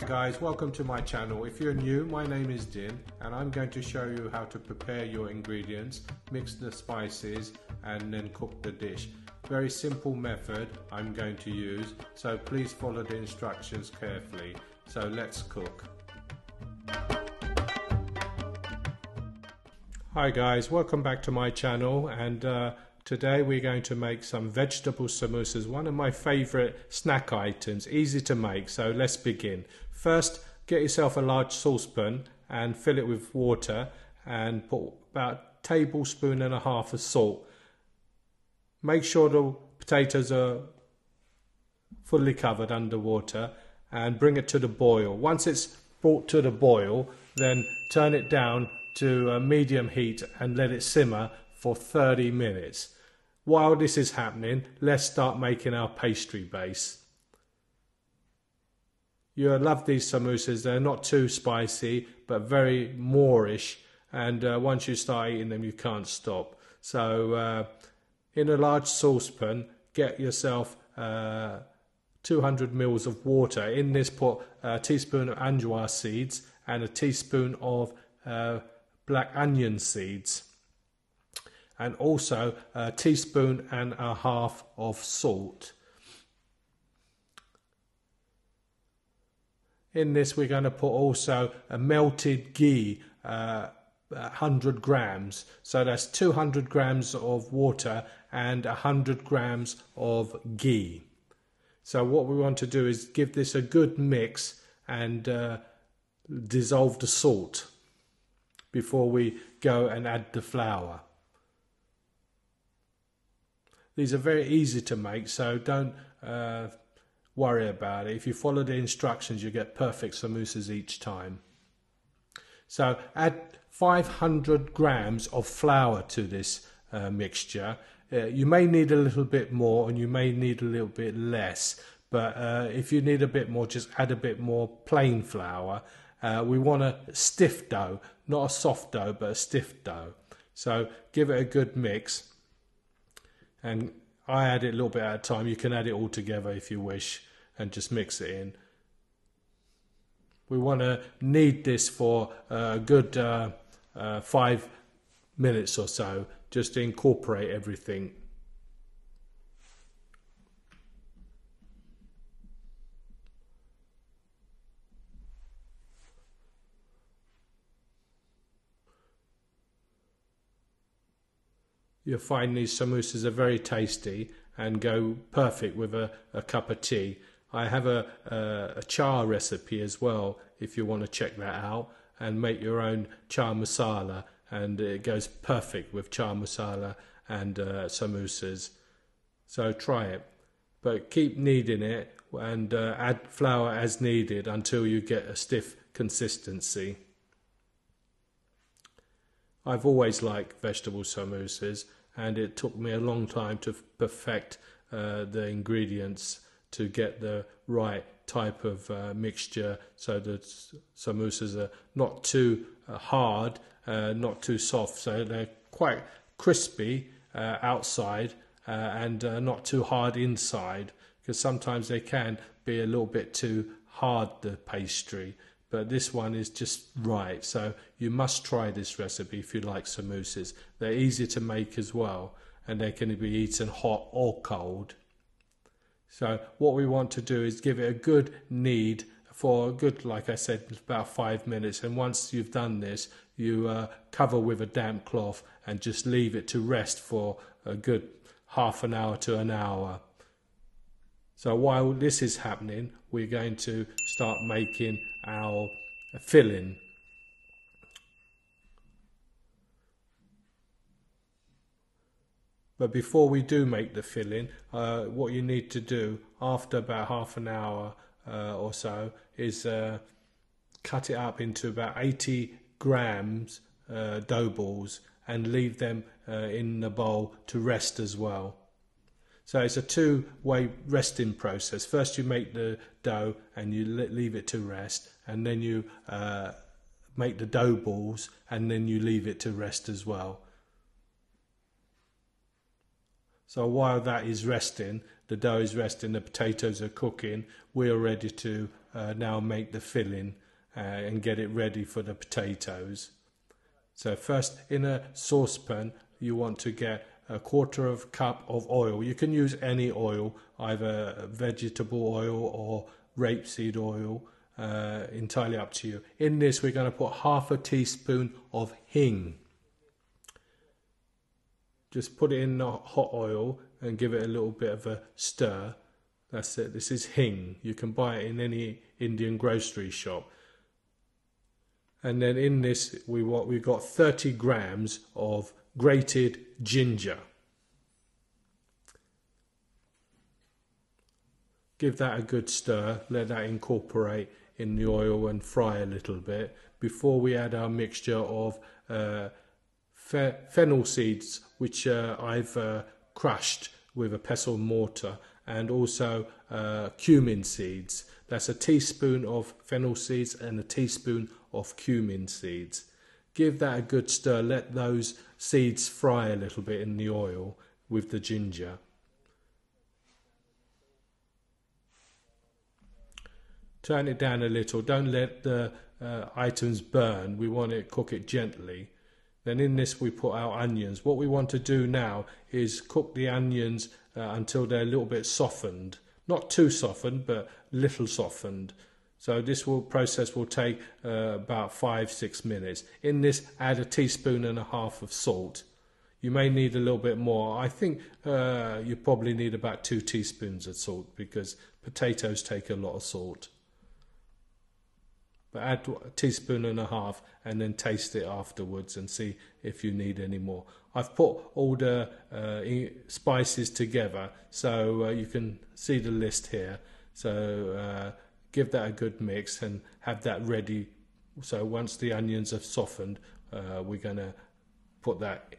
Guys, welcome to my channel. If you're new, my name is Din and I'm going to show you how to prepare your ingredients, mix the spices and then cook the dish. Very simple method I'm going to use, so please follow the instructions carefully. So let's cook. Hi guys, welcome back to my channel, and today we're going to make some vegetable samosas, one of my favorite snack items, easy to make. So let's begin. First, get yourself a large saucepan and fill it with water and put about a tablespoon and a half of salt. Make sure the potatoes are fully covered under water and bring it to the boil. Once it's brought to the boil, then turn it down to a medium heat and let it simmer for 30 minutes. While this is happening, let's start making our pastry base. You'll love these samosas. They're not too spicy but very Moorish, and once you start eating them you can't stop. So in a large saucepan, get yourself 200 ml of water. In this, put a teaspoon of Anjwar seeds and a teaspoon of black onion seeds, and also a teaspoon and a half of salt. In this we're going to put also a melted ghee, 100 grams. So that's 200 grams of water and 100 grams of ghee. So what we want to do is give this a good mix and dissolve the salt before we go and add the flour. These are very easy to make, so don't worry about it. If you follow the instructions, you get perfect samosas each time. So add 500 grams of flour to this mixture. You may need a little bit more and you may need a little bit less, but if you need a bit more, just add a bit more plain flour. We want a stiff dough, not a soft dough, but a stiff dough. So give it a good mix, and I add it a little bit at a time. You can add it all together if you wish and just mix it in. We want to knead this for a good 5 minutes or so, just to incorporate everything. You'll find these samosas are very tasty and go perfect with a cup of tea. I have a char recipe as well if you want to check that out and make your own char masala, and it goes perfect with char masala and samosas. So try it, but keep kneading it and add flour as needed until you get a stiff consistency. I've always liked vegetable samosas, and it took me a long time to perfect the ingredients to get the right type of mixture, so that samosas are not too hard, not too soft, so they're quite crispy outside and not too hard inside, because sometimes they can be a little bit too hard, the pastry. But this one is just right, so you must try this recipe if you like samosas. They're easy to make as well, and they can be eaten hot or cold. So what we want to do is give it a good knead for a good, like I said, about 5 minutes. And once you've done this, you cover with a damp cloth and just leave it to rest for a good half an hour to an hour. So while this is happening, we're going to start making our filling. But before we do make the filling, what you need to do after about half an hour or so is cut it up into about 80 grams dough balls and leave them in the bowl to rest as well. So it's a two-way resting process. First you make the dough and you leave it to rest, and then you make the dough balls and then you leave it to rest as well. So while that is resting, the dough is resting, the potatoes are cooking, we're ready to now make the filling and get it ready for the potatoes. So first, in a saucepan, you want to get a 1/4 cup of oil. You can use any oil, either vegetable oil or rapeseed oil, entirely up to you. In this, we're going to put 1/2 teaspoon of Hing. Just put it in the hot oil and give it a little bit of a stir. That's it. This is Hing. You can buy it in any Indian grocery shop. And then in this, we've got 30 grams of grated ginger. Give that a good stir. Let that incorporate in the oil and fry a little bit before we add our mixture of fennel seeds, which I've crushed with a pestle mortar, and also cumin seeds. That's a teaspoon of fennel seeds and a teaspoon of cumin seeds. Give that a good stir. Let those seeds fry a little bit in the oil with the ginger. Turn it down a little. Don't let the items burn. We want to cook it gently. Then in this we put our onions. What we want to do now is cook the onions until they're a little bit softened. Not too softened, but little softened. So this process will take about 5-6 minutes. In this, add 1.5 teaspoons of salt. You may need a little bit more. I think you probably need about 2 teaspoons of salt because potatoes take a lot of salt. But add 1.5 teaspoons and then taste it afterwards and see if you need any more. I've put all the spices together so you can see the list here. So give that a good mix and have that ready. So once the onions have softened, we're going to put that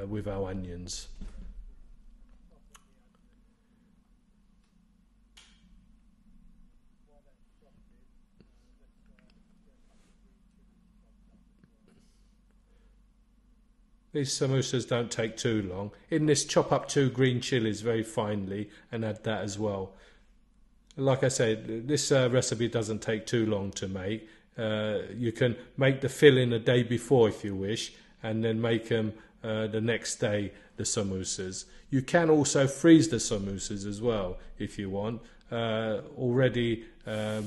with our onions. These samosas don't take too long. In this, chop up 2 green chilies very finely and add that as well. Like I said, this recipe doesn't take too long to make. You can make the filling a day before if you wish, and then make them the next day, the samosas. You can also freeze the samosas as well if you want, already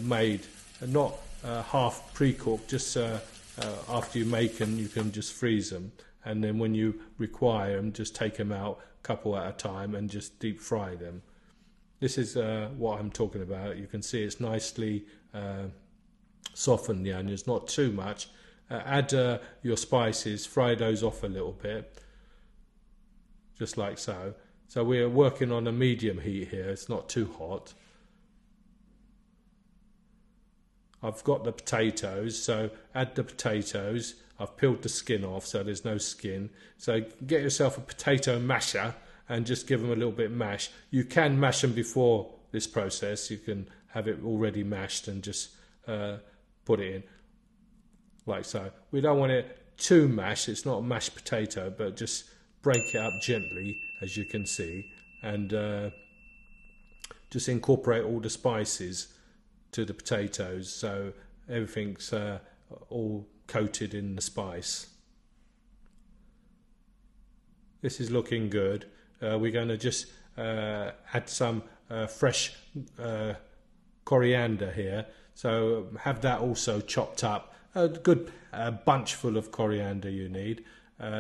made, not half pre-cooked, just after you make them you can just freeze them, and then when you require them just take them out a couple at a time and just deep fry them. This is what I'm talking about. You can see it's nicely softened, the onions, not too much. Add your spices, fry those off a little bit, just like so. So we're working on a medium heat here, it's not too hot. I've got the potatoes, so add the potatoes. I've peeled the skin off so there's no skin. So get yourself a potato masher and just give them a little bit mash. You can mash them before this process. You can have it already mashed and just put it in like so. We don't want it too mashed. It's not a mashed potato, but just break it up gently, as you can see, and just incorporate all the spices to the potatoes so everything's all coated in the spice. This is looking good. We're going to just add some fresh coriander here, so have that also chopped up. A good bunch full of coriander you need.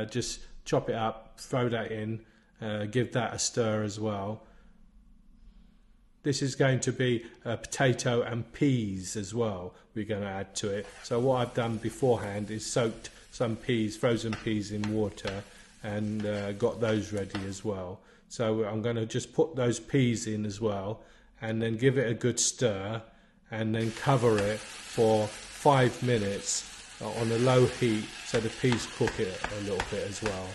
Just chop it up, throw that in, give that a stir as well. This is going to be potato and peas as well we're going to add to it. So what I've done beforehand is soaked some peas, frozen peas in water, and got those ready as well. So I'm going to just put those peas in as well and then give it a good stir and then cover it for 5 minutes on a low heat so the peas cook it a little bit as well.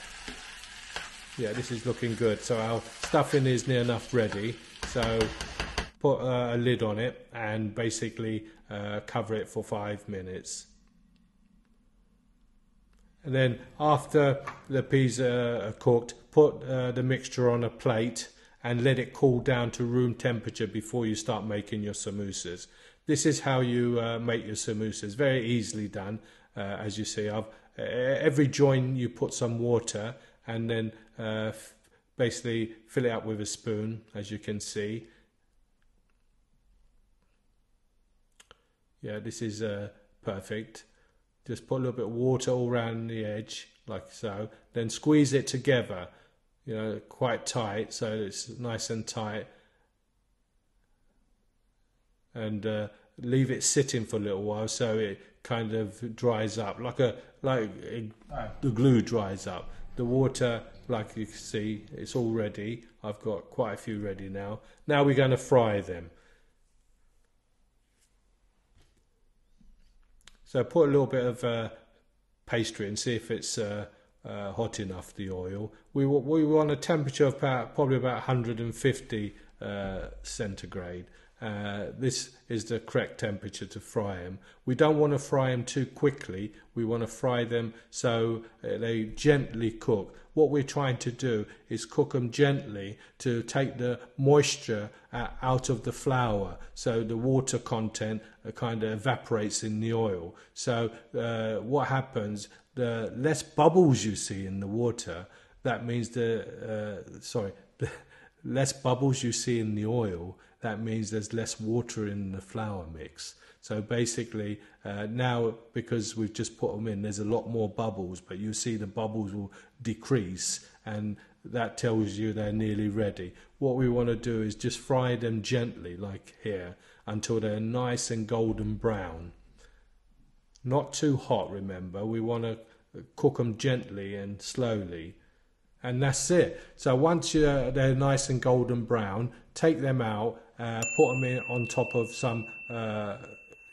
Yeah, this is looking good. So our stuffing is near enough ready. So put a lid on it and basically cover it for 5 minutes. And then after the peas are cooked, put the mixture on a plate and let it cool down to room temperature before you start making your samosas. This is how you make your samosas. Very easily done. As you see, every joint you put some water and then basically fill it up with a spoon, as you can see. Yeah, this is perfect. Just put a little bit of water all around the edge, like so. Then squeeze it together, you know, quite tight, so it's nice and tight. And leave it sitting for a little while so it kind of dries up, like the glue dries up. The water, like you can see, it's all ready. I've got quite a few ready now. Now we're going to fry them. So put a little bit of pastry and see if it's hot enough, the oil. We want a temperature of probably about 150 centigrade. This is the correct temperature to fry them. We don't want to fry them too quickly. We want to fry them so they gently cook. What we're trying to do is cook them gently to take the moisture out of the flour, so the water content kind of evaporates in the oil. So what happens, the less bubbles you see in the water, that means the less bubbles you see in the oil, that means there's less water in the flour mix. So basically now, because we've just put them in, there's a lot more bubbles, but you see the bubbles will decrease, and that tells you they're nearly ready. What we want to do is just fry them gently, like here, until they're nice and golden brown. Not too hot, remember. We want to cook them gently and slowly. And that's it. So once they're nice and golden brown, take them out, put them in on top of some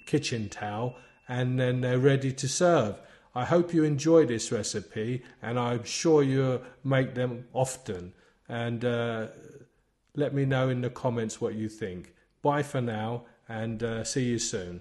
kitchen towel, and then they're ready to serve. I hope you enjoy this recipe, and I'm sure you'll make them often. And let me know in the comments what you think. Bye for now, and see you soon.